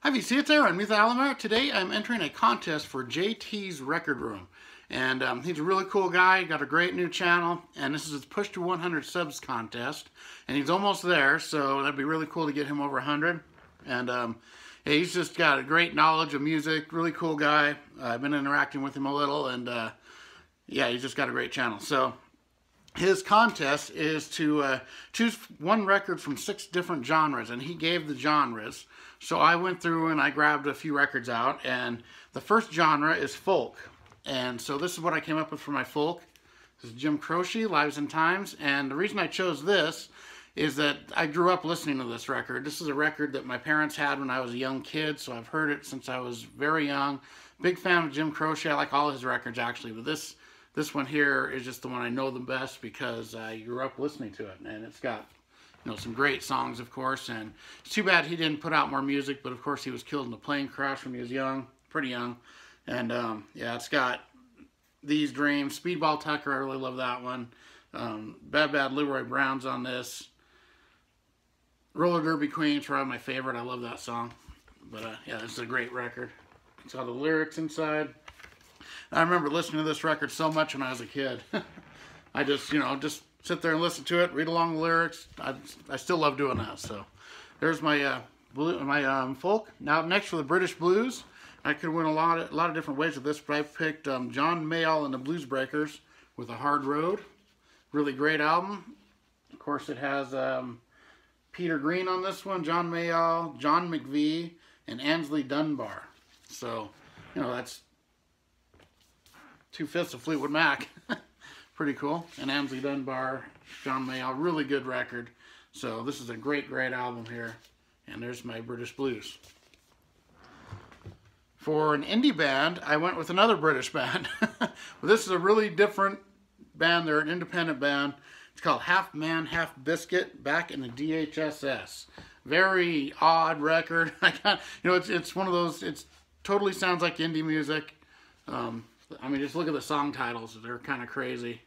Hi VC, it's Aaron with Alamar. Today I'm entering a contest for JT's Record Room. And he's a really cool guy, got a great new channel, and this is his Push to 100 Subs contest. And he's almost there, so that'd be really cool to get him over 100. And yeah, he's just got a great knowledge of music, really cool guy. I've been interacting with him a little, and yeah, he's just got a great channel. So his contest is to choose one record from 6 different genres, and he gave the genres. So I went through and I grabbed a few records out, and the first genre is folk. And so this is what I came up with for my folk. This is Jim Croce, Lives and Times, and the reason I chose this is that I grew up listening to this record. This is a record that my parents had when I was a young kid, so I've heard it since I was very young. Big fan of Jim Croce. I like all his records actually, but this one here is just the one I know the best because I grew up listening to it, and it's got, you know, some great songs, of course. And it's too bad he didn't put out more music, but of course he was killed in a plane crash when he was young, pretty young. And yeah, it's got These Dreams, Speedball Tucker, I really love that one. Bad Bad Leroy Brown's on this. Roller Derby Queen's probably my favorite. I love that song. But yeah, this is a great record. It's got the lyrics inside. I remember listening to this record so much when I was a kid. I just, you know, just sit there and listen to it, read along the lyrics. I still love doing that. So there's my folk. Now next for the British blues. I could win a lot of different ways with this, but I picked John Mayall and the Blues Breakers with A Hard Road. Really great album. Of course, it has Peter Green on this one, John Mayall, John McVie, and Ansley Dunbar. So, you know, that's 2/5 of Fleetwood Mac. Pretty cool. And Ansley Dunbar, John Mayall, really good record. So this is a great, great album here. And there's my British blues. For an indie band, I went with another British band. Well, this is a really different band. They're an independent band. It's called Half Man, Half Biscuit, back in the DHSS. Very odd record. I can't, you know, it's one of those, it totally sounds like indie music. I mean, just look at the song titles. They're kind of crazy.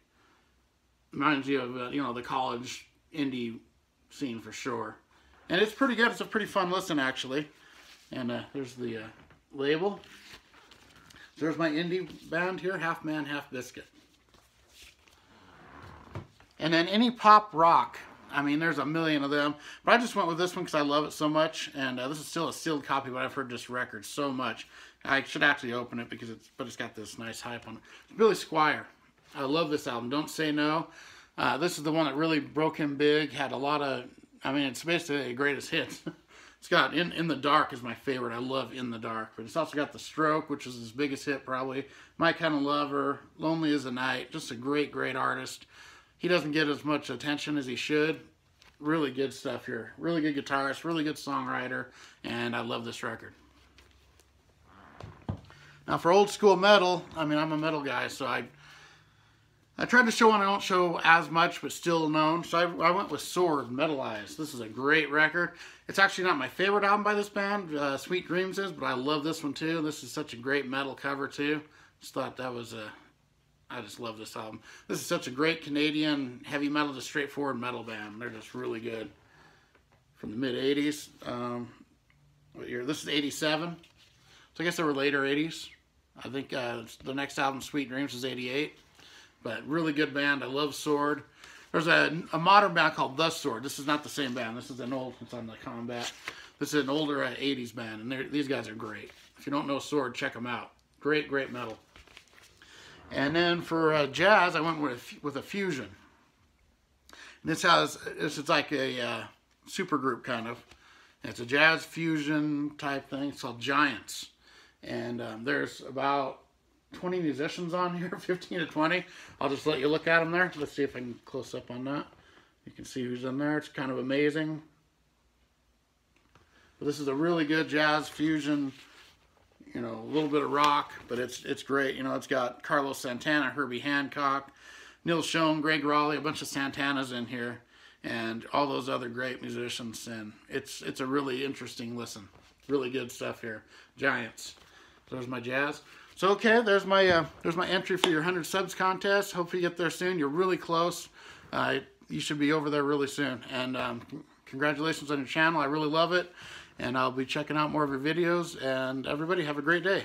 Reminds you of, you know, the college indie scene for sure. And it's pretty good. It's a pretty fun listen, actually. And there's the label. So there's my indie band here, Half Man, Half Biscuit. And then any pop rock. I mean, there's a million of them. But I just went with this one because I love it so much. And this is still a sealed copy, but I've heard this record so much. I should actually open it because it's got this nice hype on it. It's Billy Squier. I love this album. Don't Say No. This is the one that really broke him big. Had a lot of, I mean, it's basically the greatest hits. It's got In the Dark is my favorite. I love In the Dark. But it's also got The Stroke, which is his biggest hit probably. My Kind of Lover, Lonely as the Night. Just a great, great artist. He doesn't get as much attention as he should. Really good stuff here. Really good guitarist, really good songwriter, and I love this record. Now for old school metal, I mean, I'm a metal guy, so I tried to show one I don't show as much, but still known. So I went with Sword, Metalized. This is a great record. It's actually not my favorite album by this band, Sweet Dreams is, but I love this one too. This is such a great metal cover too. Just thought that was I just love this album. This is such a great Canadian heavy metal, just straightforward metal band. They're just really good. From the mid-80s. What year? This is 87. So I guess they were later 80s. I think the next album, Sweet Dreams, is 88. But really good band. I love Sword. There's a modern band called The Sword. This is not the same band. This is an old, it's on the Combat. This is an older 80s band. And these guys are great. If you don't know Sword, check them out. Great, great metal. And then for jazz, I went with a fusion. And this is like a super group kind of. It's a jazz fusion type thing. It's called Giants. And there's about 20 musicians on here, 15 to 20. I'll just let you look at them there. Let's see if I can close up on that. You can see who's in there. It's kind of amazing. But this is a really good jazz fusion. You know, a little bit of rock, but it's great. You know, it's got Carlos Santana, Herbie Hancock, Neil Schon, Greg Raleigh, a bunch of Santanas in here, and all those other great musicians. And it's a really interesting listen. Really good stuff here. Giants. There's my jazz. So okay, there's my entry for your 100 subs contest. Hopefully you get there soon. You're really close. You should be over there really soon. And congratulations on your channel. I really love it. and I'll be checking out more of your videos, and everybody have a great day.